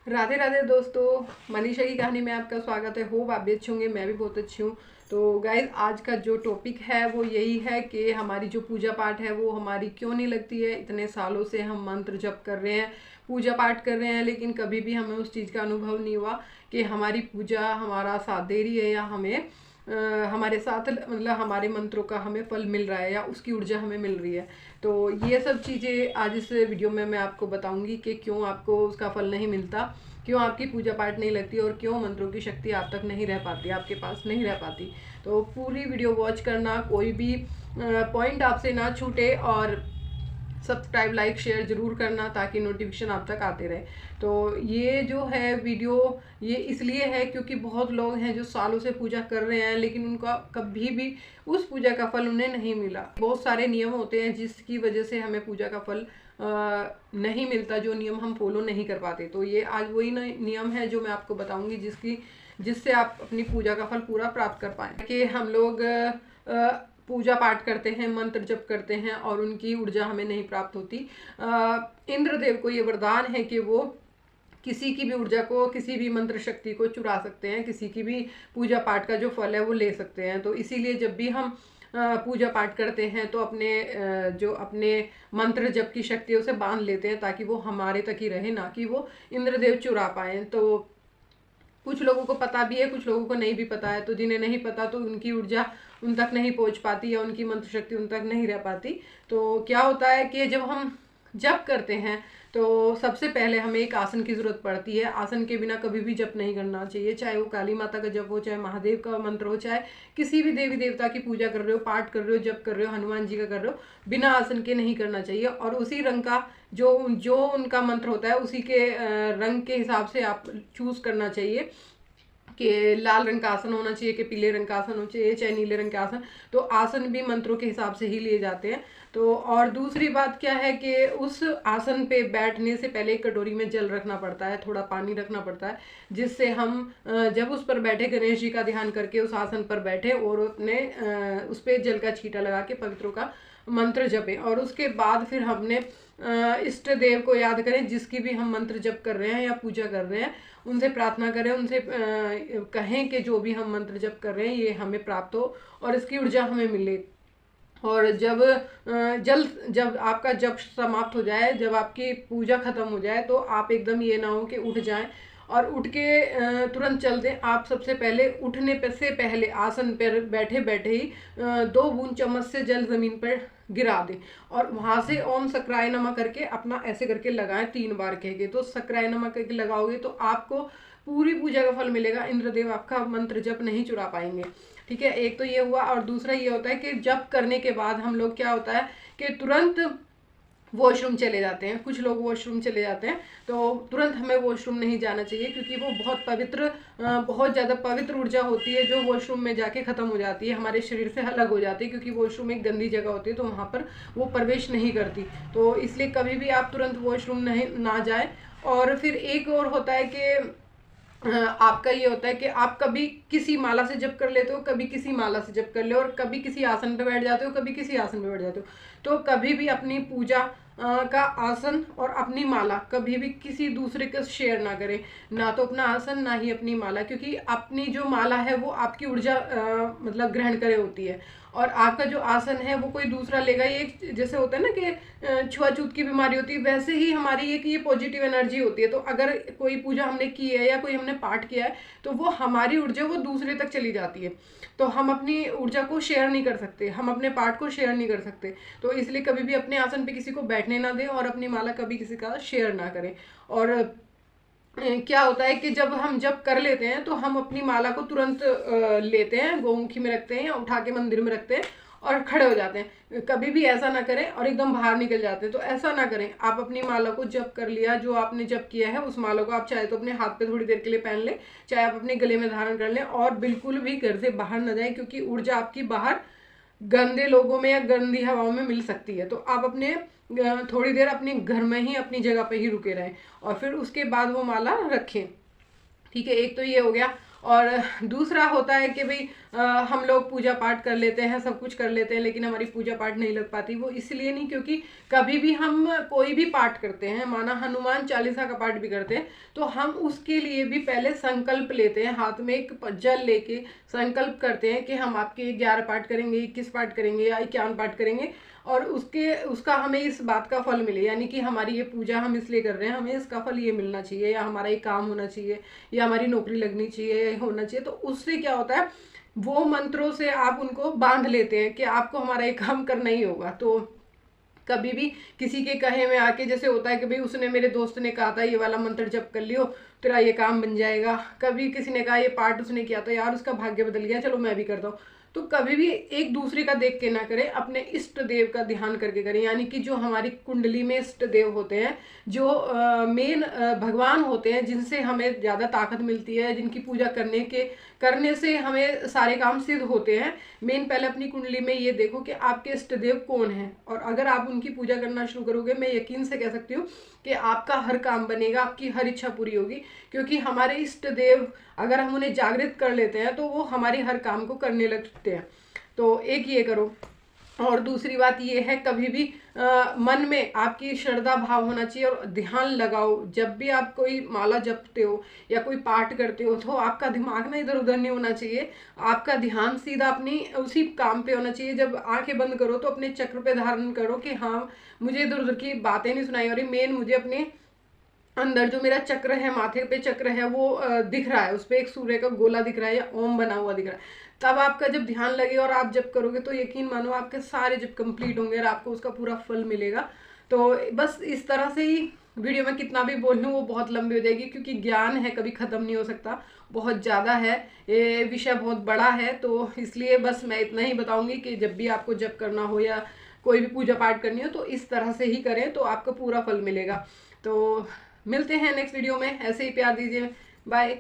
राधे राधे दोस्तों, मनीषा की कहानी में आपका स्वागत है। होप आप भी अच्छे होंगे, मैं भी बहुत अच्छी हूँ। तो गाइज, आज का जो टॉपिक है वो यही है कि हमारी जो पूजा पाठ है वो हमारी क्यों नहीं लगती है। इतने सालों से हम मंत्र जप कर रहे हैं, पूजा पाठ कर रहे हैं, लेकिन कभी भी हमें उस चीज़ का अनुभव नहीं हुआ कि हमारी पूजा हमारा साथ दे रही है या हमें हमारे साथ मतलब हमारे मंत्रों का हमें फल मिल रहा है या उसकी ऊर्जा हमें मिल रही है। तो ये सब चीज़ें आज इस वीडियो में मैं आपको बताऊंगी कि क्यों आपको उसका फल नहीं मिलता, क्यों आपकी पूजा पाठ नहीं लगती और क्यों मंत्रों की शक्ति आप तक नहीं रह पाती, आपके पास नहीं रह पाती। तो पूरी वीडियो वॉच करना, कोई भी पॉइंट आपसे ना छूटे, और सब्सक्राइब लाइक शेयर ज़रूर करना ताकि नोटिफिकेशन आप तक आते रहे। तो ये जो है वीडियो ये इसलिए है क्योंकि बहुत लोग हैं जो सालों से पूजा कर रहे हैं लेकिन उनका कभी भी उस पूजा का फल उन्हें नहीं मिला। बहुत सारे नियम होते हैं जिसकी वजह से हमें पूजा का फल नहीं मिलता, जो नियम हम फॉलो नहीं कर पाते। तो ये आज वही नियम है जो मैं आपको बताऊंगी जिससे आप अपनी पूजा का फल पूरा प्राप्त कर पाएँ। कि हम लोग पूजा पाठ करते हैं, मंत्र जप करते हैं और उनकी ऊर्जा हमें नहीं प्राप्त होती। इंद्रदेव को ये वरदान है कि वो किसी की भी ऊर्जा को, किसी भी मंत्र शक्ति को चुरा सकते हैं, किसी की भी पूजा पाठ का जो फल है वो ले सकते हैं। तो इसीलिए जब भी हम पूजा पाठ करते हैं तो जो अपने मंत्र जप की शक्ति है उसे बांध लेते हैं ताकि वो हमारे तक ही रहे, ना कि वो इंद्रदेव चुरा पाए। तो कुछ लोगों को पता भी है, कुछ लोगों को नहीं भी पता है। तो जिन्हें नहीं पता तो उनकी ऊर्जा उन तक नहीं पहुंच पाती या उनकी मंत्र शक्ति उन तक नहीं रह पाती। तो क्या होता है कि जब हम जप करते हैं तो सबसे पहले हमें एक आसन की जरूरत पड़ती है। आसन के बिना कभी भी जप नहीं करना चाहिए, चाहे वो काली माता का जप हो, चाहे महादेव का मंत्र हो, चाहे किसी भी देवी देवता की पूजा कर रहे हो, पाठ कर रहे हो, जप कर रहे हो, हनुमान जी का कर रहे हो, बिना आसन के नहीं करना चाहिए। और उसी रंग का जो जो उनका मंत्र होता है उसी के रंग के हिसाब से आप चूज करना चाहिए कि लाल रंग का आसन होना चाहिए कि पीले रंग का आसन होना चाहिए, चाहे नीले रंग का आसन। तो आसन भी मंत्रों के हिसाब से ही लिए जाते हैं। तो और दूसरी बात क्या है कि उस आसन पे बैठने से पहले एक कटोरी में जल रखना पड़ता है, थोड़ा पानी रखना पड़ता है, जिससे हम जब उस पर बैठे गणेश जी का ध्यान करके उस आसन पर बैठे और अपने उस पर जल का छींटा लगा के पवित्रों का मंत्र जपें। और उसके बाद फिर हमने इष्ट देव को याद करें, जिसकी भी हम मंत्र जप कर रहे हैं या पूजा कर रहे हैं, उनसे प्रार्थना करें, उनसे कहें कि जो भी हम मंत्र जप कर रहे हैं ये हमें प्राप्त हो और इसकी ऊर्जा हमें मिले। और जब आपका जप समाप्त हो जाए, जब आपकी पूजा खत्म हो जाए, तो आप एकदम ये ना हो कि उठ जाएं और उठ के तुरंत चल दें। आप सबसे पहले उठने से पहले आसन पर बैठे बैठे ही 2 बूंद चम्मच से जल जमीन पर गिरा दें और वहां से ओम सक्राय नमः करके अपना ऐसे करके लगाएं 3 बार कह के। तो सक्राय नमः करके लगाओगे तो आपको पूरी पूजा का फल मिलेगा, इंद्रदेव आपका मंत्र जप नहीं चुरा पाएंगे। ठीक है, एक तो ये हुआ। और दूसरा ये होता है कि जप करने के बाद हम लोग क्या होता है कि तुरंत वॉशरूम चले जाते हैं। कुछ लोग वॉशरूम चले जाते हैं, तो तुरंत हमें वॉशरूम नहीं जाना चाहिए क्योंकि वो बहुत ज़्यादा पवित्र ऊर्जा होती है जो वॉशरूम में जाके ख़त्म हो जाती है, हमारे शरीर से अलग हो जाती है, क्योंकि वॉशरूम एक गंदी जगह होती है तो वहाँ पर वो प्रवेश नहीं करती। तो इसलिए कभी भी आप तुरंत वॉशरूम नहीं ना जाए। और फिर एक और होता है कि आपका ये होता है कि आप कभी किसी माला से जप कर लेते हो, कभी किसी माला से जप कर ले, और कभी किसी आसन पे बैठ जाते हो, कभी किसी आसन पे बैठ जाते हो। तो कभी भी अपनी पूजा का आसन और अपनी माला कभी भी किसी दूसरे के शेयर ना करें, ना तो अपना आसन ना ही अपनी माला, क्योंकि अपनी जो माला है वो आपकी ऊर्जा मतलब ग्रहण करे होती है, और आपका जो आसन है वो कोई दूसरा लेगा। ये जैसे होता है ना कि छुआछूत की बीमारी होती है, वैसे ही हमारी एक ये पॉजिटिव एनर्जी होती है। तो अगर कोई पूजा हमने की है या कोई हमने पाठ किया है तो वो हमारी ऊर्जा वो दूसरे तक चली जाती है। तो हम अपनी ऊर्जा को शेयर नहीं कर सकते, हम अपने पाठ को शेयर नहीं कर सकते। तो इसलिए कभी भी अपने आसन पे किसी को बैठने ना दें और अपनी माला कभी किसी का शेयर ना करें। और क्या होता है कि जब हम जप कर लेते हैं तो हम अपनी माला को तुरंत लेते हैं, गौमुखी में रखते हैं या उठा के मंदिर में रखते हैं और खड़े हो जाते हैं। कभी भी ऐसा ना करें और एकदम बाहर निकल जाते हैं, तो ऐसा ना करें। आप अपनी माला को जप कर लिया, जो आपने जप किया है उस माला को आप चाहे तो अपने हाथ पे थोड़ी देर के लिए पहन लें, चाहे आप अपने गले में धारण कर लें, और बिल्कुल भी घर से बाहर ना जाए क्योंकि ऊर्जा आपकी बाहर गंदे लोगों में या गंदी हवाओं में मिल सकती है। तो आप अपने थोड़ी देर अपने घर में ही अपनी जगह पे ही रुके रहें और फिर उसके बाद वो माला रखें। ठीक है, एक तो ये हो गया। और दूसरा होता है कि भाई हम लोग पूजा पाठ कर लेते हैं, सब कुछ कर लेते हैं, लेकिन हमारी पूजा पाठ नहीं लग पाती। वो इसलिए नहीं क्योंकि कभी भी हम कोई भी पाठ करते हैं, माना हनुमान चालीसा का पाठ भी करते हैं, तो हम उसके लिए भी पहले संकल्प लेते हैं, हाथ में एक जल लेके संकल्प करते हैं कि हम आपके 11 पाठ करेंगे, 21 पाठ करेंगे या 51 पाठ करेंगे, और उसका हमें इस बात का फल मिले, यानी कि हमारी ये पूजा हम इसलिए कर रहे हैं, हमें इसका फल ये मिलना चाहिए, या हमारा ये काम होना चाहिए, या हमारी नौकरी लगनी चाहिए, या होना चाहिए। तो उससे क्या होता है, वो मंत्रों से आप उनको बांध लेते हैं कि आपको हमारा ये काम करना ही होगा। तो कभी भी किसी के कहे में आके, जैसे होता है कि भाई उसने, मेरे दोस्त ने कहा था ये वाला मंत्र जप कर लियो तेरा ये काम बन जाएगा, कभी किसी ने कहा ये पाठ उसने किया था यार उसका भाग्य बदल गया, चलो मैं भी करता हूँ। तो कभी भी एक दूसरे का देख के ना करें, अपने इष्ट देव का ध्यान करके करें, यानी कि जो हमारी कुंडली में इष्ट देव होते हैं, जो मेन भगवान होते हैं, जिनसे हमें ज़्यादा ताकत मिलती है, जिनकी पूजा करने से हमें सारे काम सिद्ध होते हैं। मेन पहले अपनी कुंडली में ये देखो कि आपके इष्ट देव कौन हैं, और अगर आप उनकी पूजा करना शुरू करोगे, मैं यकीन से कह सकती हूँ कि आपका हर काम बनेगा, आपकी हर इच्छा पूरी होगी। क्योंकि हमारे इष्ट देव अगर हम उन्हें जागृत कर लेते हैं तो वो हमारी हर काम को करने लगते हैं। तो एक ये करो। और दूसरी बात ये है, कभी भी मन में आपकी श्रद्धा भाव होना चाहिए और ध्यान लगाओ। जब भी आप कोई माला जपते हो या कोई पाठ करते हो, तो आपका दिमाग ना इधर उधर नहीं होना चाहिए, आपका ध्यान सीधा अपनी उसी काम पे होना चाहिए। जब आंखें बंद करो तो अपने चक्र पे धारण करो कि हाँ मुझे इधर उधर की बातें नहीं सुनाई, और मेन मुझे अपने अंदर जो मेरा चक्र है, माथे पे चक्र है, वो दिख रहा है, उस पर एक सूर्य का गोला दिख रहा है या ओम बना हुआ दिख रहा है। तब आपका जब ध्यान लगे और आप जब करोगे तो यकीन मानो आपके सारे जब कंप्लीट होंगे और आपको उसका पूरा फल मिलेगा। तो बस इस तरह से ही वीडियो में कितना भी बोल लूँ वो बहुत लंबी हो जाएगी, क्योंकि ज्ञान है कभी ख़त्म नहीं हो सकता, बहुत ज़्यादा है, ये विषय बहुत बड़ा है। तो इसलिए बस मैं इतना ही बताऊँगी कि जब भी आपको जप करना हो या कोई भी पूजा पाठ करनी हो तो इस तरह से ही करें, तो आपको पूरा फल मिलेगा। तो मिलते हैं नेक्स्ट वीडियो में, ऐसे ही प्यार दीजिए, बाय।